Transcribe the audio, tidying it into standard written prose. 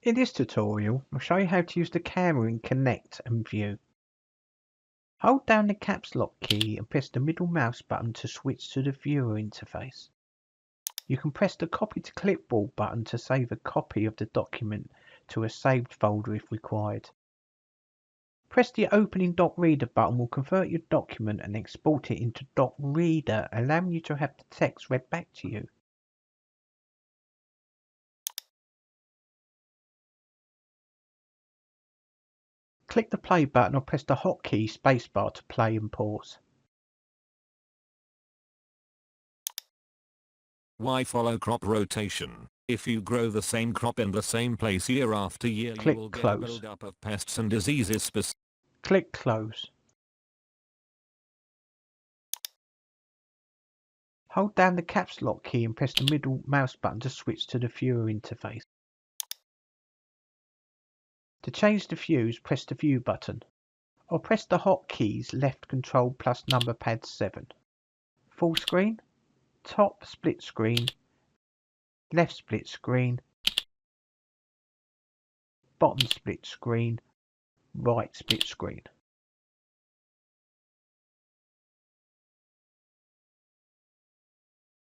In this tutorial, I'll show you how to use the camera in Connect and View. Hold down the caps lock key and press the middle mouse button to switch to the viewer interface. You can press the copy to clipboard button to save a copy of the document to a saved folder if required. Press the opening doc reader button will convert your document and export it into doc reader, allowing you to have the text read back to you. Click the play button or press the hotkey spacebar to play and pause. Why follow crop rotation? If you grow the same crop in the same place year after year, you will get a build-up of pests and diseases. Click close. Hold down the caps lock key and press the middle mouse button to switch to the viewer interface. To change the views, press the view button, or press the hotkeys left control plus number pad 7. Full screen, top split screen, left split screen, bottom split screen, right split screen.